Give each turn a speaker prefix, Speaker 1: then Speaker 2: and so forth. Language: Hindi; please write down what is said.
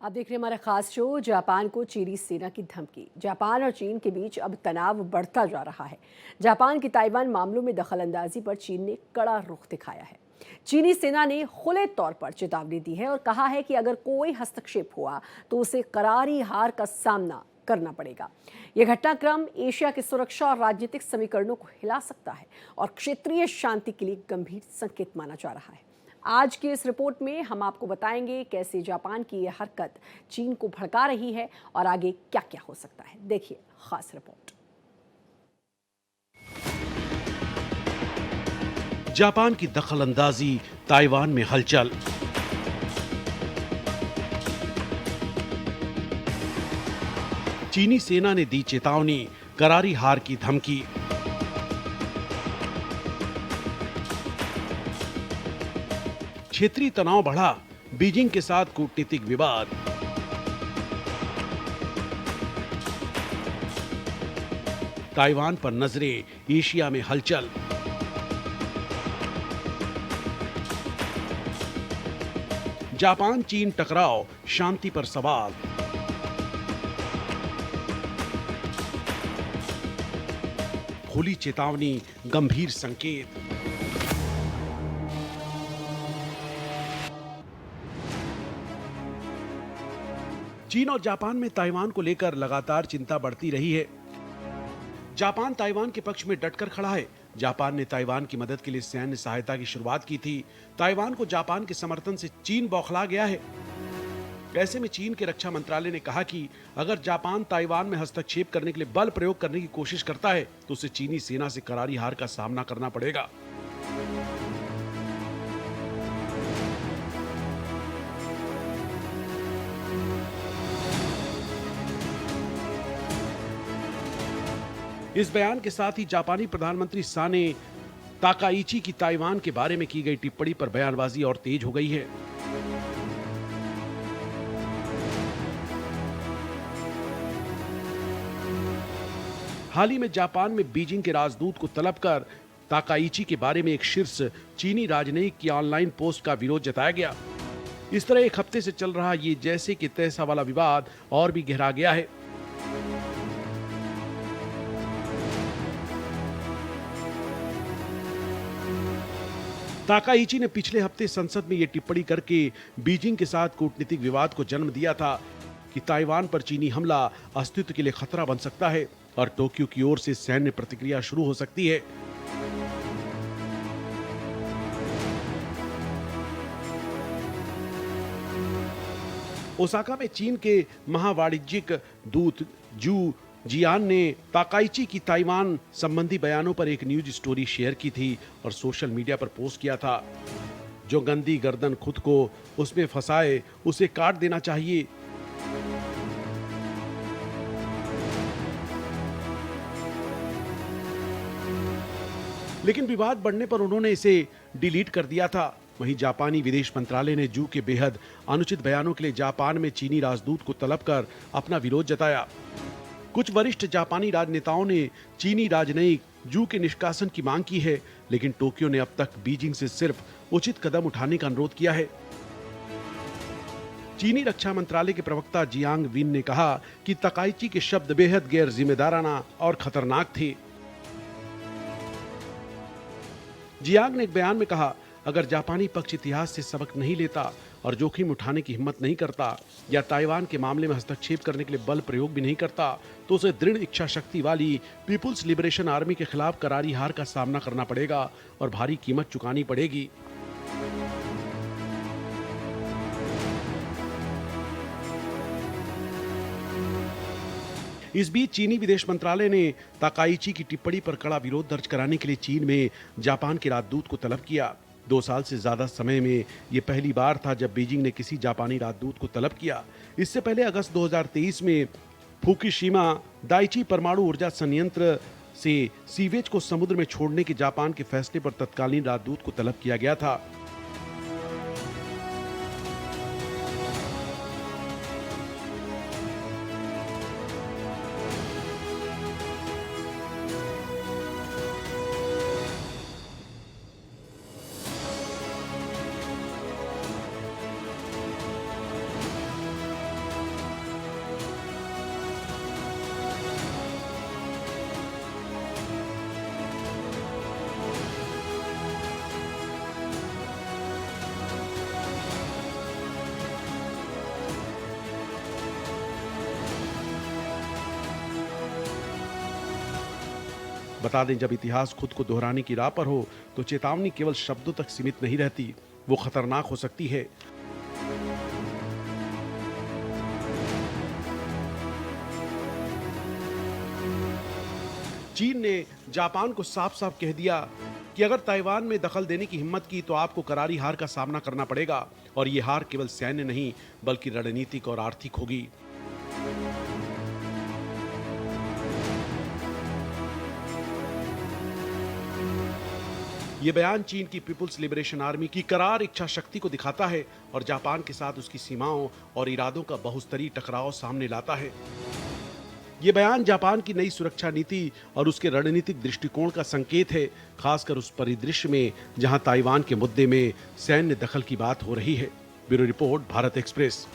Speaker 1: आप देख रहे हैं हमारा खास शो। जापान को चीनी सेना की धमकी। जापान और चीन के बीच अब तनाव बढ़ता जा रहा है। जापान की ताइवान मामलों में दखलंदाजी पर चीन ने कड़ा रुख दिखाया है। चीनी सेना ने खुले तौर पर चेतावनी दी है और कहा है कि अगर कोई हस्तक्षेप हुआ तो उसे करारी हार का सामना करना पड़ेगा। यह घटनाक्रम एशिया की सुरक्षा और राजनीतिक समीकरणों को हिला सकता है और क्षेत्रीय शांति के लिए गंभीर संकेत माना जा रहा है। आज की इस रिपोर्ट में हम आपको बताएंगे कैसे जापान की यह हरकत चीन को भड़का रही है और आगे क्या क्या हो सकता है। देखिए खास रिपोर्ट।
Speaker 2: जापान की दखलंदाजी, ताइवान में हलचल। चीनी सेना ने दी चेतावनी, करारी हार की धमकी। क्षेत्रीय तनाव बढ़ा, बीजिंग के साथ कूटनीतिक विवाद। ताइवान पर नजरें, एशिया में हलचल। जापान चीन टकराव, शांति पर सवाल। खुली चेतावनी, गंभीर संकेत। चीन और जापान में ताइवान को लेकर लगातार चिंता बढ़ती रही है। जापान ताइवान के पक्ष में डटकर खड़ा है। जापान ने ताइवान की मदद के लिए सैन्य सहायता की शुरुआत की थी। ताइवान को जापान के समर्थन से चीन बौखला गया है। ऐसे में चीन के रक्षा मंत्रालय ने कहा कि अगर जापान ताइवान में हस्तक्षेप करने के लिए बल प्रयोग करने की कोशिश करता है तो उसे चीनी सेना से करारी हार का सामना करना पड़ेगा। इस बयान के साथ ही जापानी प्रधानमंत्री साने ताकाइची की ताइवान के बारे में की गई टिप्पणी पर बयानबाजी और तेज हो गई है। हाल ही में जापान में बीजिंग के राजदूत को तलब कर ताकाइची के बारे में एक शीर्ष चीनी राजनयिक की ऑनलाइन पोस्ट का विरोध जताया गया। इस तरह एक हफ्ते से चल रहा ये जैसे कि तैसा वाला विवाद और भी गहरा गया है। ताकाइची ने पिछले हफ्ते संसद में यह टिप्पणी करके बीजिंग के साथ कूटनीतिक विवाद को जन्म दिया था कि ताइवान पर चीनी हमला अस्तित्व के लिए खतरा बन सकता है और टोक्यो की ओर से सैन्य प्रतिक्रिया शुरू हो सकती है। ओसाका में चीन के महावाणिज्यिक दूत जू जियान ने ताकाइची की ताइवान संबंधी बयानों पर एक न्यूज स्टोरी शेयर की थी और सोशल मीडिया पर पोस्ट किया था। जो गंदी गर्दन खुद को उसमें फंसाए उसे काट देना चाहिए। लेकिन विवाद बढ़ने पर उन्होंने इसे डिलीट कर दिया था। वहीं जापानी विदेश मंत्रालय ने जू के बेहद अनुचित बयानों के लिए जापान में चीनी राजदूत को तलब कर अपना विरोध जताया। कुछ वरिष्ठ जापानी राजनेताओं ने चीनी राजनयिक जू के निष्कासन की मांग की है, लेकिन टोक्यो ने अब तक बीजिंग से सिर्फ उचित कदम उठाने का अनुरोध किया है। चीनी रक्षा मंत्रालय के प्रवक्ता जियांग विन ने कहा कि ताकाइची के शब्द बेहद गैर जिम्मेदाराना और खतरनाक थे। जियांग ने एक बयान में कहा, अगर जापानी पक्ष इतिहास से सबक नहीं लेता और जोखिम उठाने की हिम्मत नहीं करता या ताइवान के मामले में हस्तक्षेप करने के लिए बल प्रयोग भी नहीं करता तो उसे दृढ़ इच्छा शक्ति वाली पीपुल्स लिबरेशन आर्मी के खिलाफ करारी हार का सामना करना पड़ेगा और भारी कीमत चुकानी पड़ेगी। इस बीच चीनी विदेश मंत्रालय ने ताकाइची की टिप्पणी पर कड़ा विरोध दर्ज कराने के लिए चीन में जापान के राजदूत को तलब किया। 2 साल से ज्यादा समय में यह पहली बार था जब बीजिंग ने किसी जापानी राजदूत को तलब किया। इससे पहले अगस्त 2023 में फुकुशिमा दाइची परमाणु ऊर्जा संयंत्र से सीवेज को समुद्र में छोड़ने के जापान के फैसले पर तत्कालीन राजदूत को तलब किया गया था। बता दें, जब इतिहास खुद को दोहराने की राह पर हो तो चेतावनी केवल शब्दों तक सीमित नहीं रहती, वो खतरनाक हो सकती है। चीन ने जापान को साफ साफ कह दिया कि अगर ताइवान में दखल देने की हिम्मत की तो आपको करारी हार का सामना करना पड़ेगा, और ये हार केवल सैन्य नहीं बल्कि रणनीतिक और आर्थिक होगी। ये बयान चीन की पीपुल्स लिबरेशन आर्मी की करार इच्छा शक्ति को दिखाता है और जापान के साथ उसकी सीमाओं और इरादों का बहुस्तरीय टकराव सामने लाता है। ये बयान जापान की नई सुरक्षा नीति और उसके रणनीतिक दृष्टिकोण का संकेत है, खासकर उस परिदृश्य में जहां ताइवान के मुद्दे में सैन्य दखल की बात हो रही है। Bureau report, Bharat express.